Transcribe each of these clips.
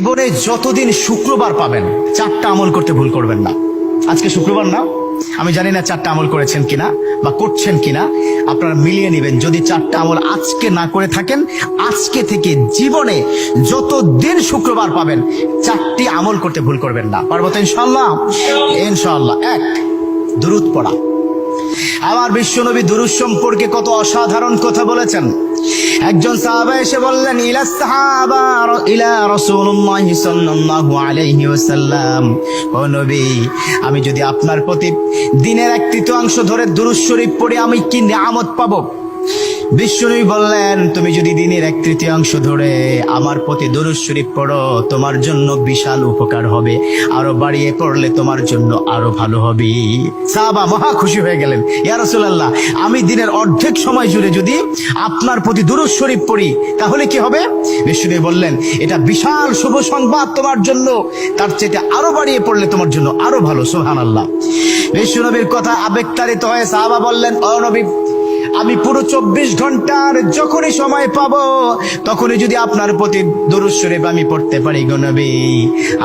জীবনে যতদিন শুক্রবার পাবেন 4টা আমল করতে ভুল করবেন না। আজকে শুক্রবার না, আমি জানি না 4টা আমল করেছেন কিনা বা করছেন কিনা, আপনারা মিলিয়ে নেবেন। যদি 4টা আমল আজকে না করে থাকেন, আজকে থেকে জীবনে যতদিন শুক্রবার পাবেন 4টি আমল করতে ভুল করবেন না। পারবো তো ইনশাআল্লাহ? ইনশাআল্লাহ। 1, দুরূদ পড়া। আমার বিশ্বনবী দুরূদ সম্পর্কে কত অসাধারণ কথা বলেছেন। একজন সাহাবা এসে বললেন, ইলা রাসূলুল্লাহ সাল্লাল্লাহু আলাইহি ওয়াসাল্লাম, ও নবী, আমি যদি আপনার প্রতি দিনের 1/3 ধরে দুরূদ শরীফ পড়ি আমি কি নিয়ামত পাবো? বিশ্বনবী বললেন, তুমি যদি দিনের 1/3 ধরে আমার প্রতি দুরূদ শরীফ পড়ো তোমার জন্য বিশাল উপকার হবে, আরো বাড়িয়ে পড়লে তোমার জন্য আরো ভালো হবে। সাহাবা মহা খুশি হয়ে গেলেন, ইয়া রাসূলুল্লাহ, আমি দিনের অর্ধেক সময় জুড়ে যদি আপনার প্রতি দুরূদ শরীফ পড়ি তাহলে কি হবে? বিশ্বনবী বললেন, এটা বিশাল শুভ সংবাদ তোমার জন্য, তার চেয়ে আরো বাড়িয়ে পড়লে তোমার জন্য আরো ভালো। সুবহানাল্লাহ। বিশ্বনবীর কথা আবেগতাড়িত হয়ে সাহাবা বললেন, ও নবী, আমি পুরো 24 ঘন্টার যখনই সময় পাবো তখনই যদি আপনার প্রতি দুরূদ শরীফ আমি পড়তে পারি গো নবী।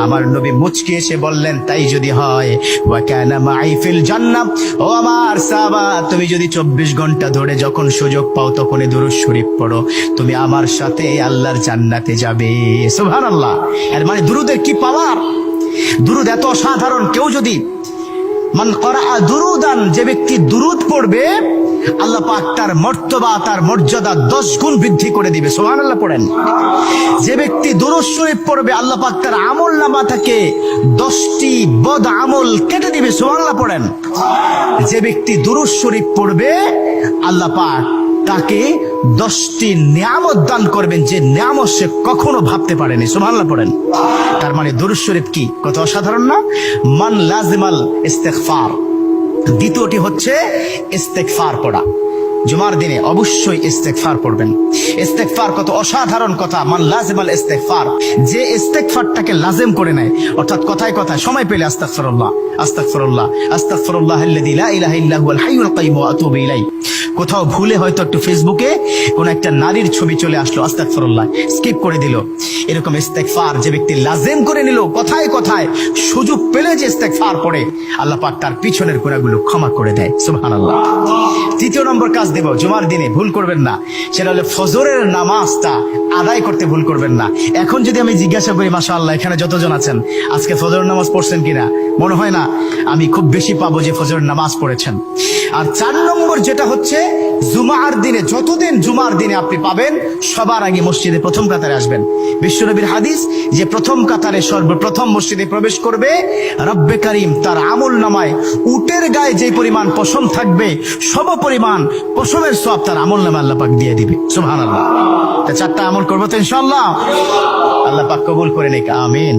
আমার নবী মুচকি এসে বললেন, তাই যদি হয়, ওয়া কানা মাই ফিল জান্নাহ, ও আমার সাহাবা, তুমি যদি 24 ঘন্টা ধরে যখন সুযোগ পাও তখনই দুরূদ শরীফ পড়ো, তুমি আমার সাথে আল্লাহর জান্নাতে যাবে। সুবহানাল্লাহ। এর মানে দুরূদের কি পাওয়ার! দুরূদ এত অসাধারণ। কেউ যদি মান করা দুরুদান, যে ব্যক্তি দুরূদ পড়বে আল্লাহ পাক তার মর্তবা, তার মর্যাদা 10 গুণ বৃদ্ধি করে দিবে। সুবহানাল্লাহ পড়েন। যে ব্যক্তি দুরূদ শরীফ পড়বে আল্লাহ পাক তার আমলনামা থেকে 10টি বদ আমল কেটে দিবে। সুবহানাল্লাহ পড়েন। যে ব্যক্তি দুরূদ শরীফ পড়বে আল্লাহ পাক তাকে 10টি নিয়ামত দান করবেন, যে নিয়ামত সে কখনো ভাবতে পারেনি। সুবহানাল্লাহ পড়েন। তার মানে দুরূদ শরীফ কি কত অসাধারণ না? মান লাজিমাল ইস্তিগফার। দ্বিতীয়টি হচ্ছে ইস্তেগফার পড়া। জুমার দিনে অবশ্যই ইস্তেগফার পড়বেন। ইস্তেগফার কত অসাধারণ কথা। মান লাজিমাল ইস্তেগফার, যে ইস্তেগফারটাকে লাজিম করে নেয়, অর্থাৎ কথায় কথায় সময় পেলে আস্তাগফিরুল্লাহ আস্তাগফিরুল্লাহ আস্তাগফিরুল্লাহাল্লাযী লা ইলাহা ইল্লা হুয়াল হাইয়ুল কাইয়্যুম ওয়া আতুবু ইলাইহি। কোথাও ভুলে হয়তো একটু ফেসবুকে কোন একটা নারীর ছবি চলে আসলো, আস্তাগফিরুল্লাহ স্কিপ করে দিল। এরকম ইস্তেগফার যে ব্যক্তি লাজিম করে নিল, কথায় কথায় সুযোগ পেলে যে ইস্তেগফার পড়ে, আল্লাহ পাক তার পিছনের গুনাহগুলো ক্ষমা করে দেয়। সুবহানাল্লাহ। তৃতীয় নম্বর কাজ দেব, জুমার দিনে ভুল করবেন না, সেটা হলো ফজরের নামাজটা আদায় করতে ভুল করবেন না। এখন যদি আমি জিজ্ঞাসা করি, মাশাআল্লাহ, এখানে যতজন আছেন আজকে ফজরের নামাজ পড়ছেন কিনা, মনে হয় না আমি খুব বেশি পাবো যে ফজরের নামাজ পড়েছেন। আর 4 নম্বর যেটা হচ্ছে, জুমার দিনে যতদিন জুমার দিনে আপনি পাবেন সবার আগে মসজিদে প্রথম কাতারে আসবেন। বিশ্বনবীর হাদিস যে প্রথম কাতারে সর্বপ্রথম মসজিদে প্রবেশ করবে রব্বে কারীম তার আমল নামায় উটের গায়ে যে পরিমাণ পশম থাকবে সম পরিমাণ পশমের সওয়াব তার আমল নামায় আল্লাহ পাক দিয়ে দিবে। সুবহানাল্লাহ। তা 4টা আমল করবো তো ইনশাআল্লাহ। আল্লাহ পাক কবুল করে নিক। আমিন।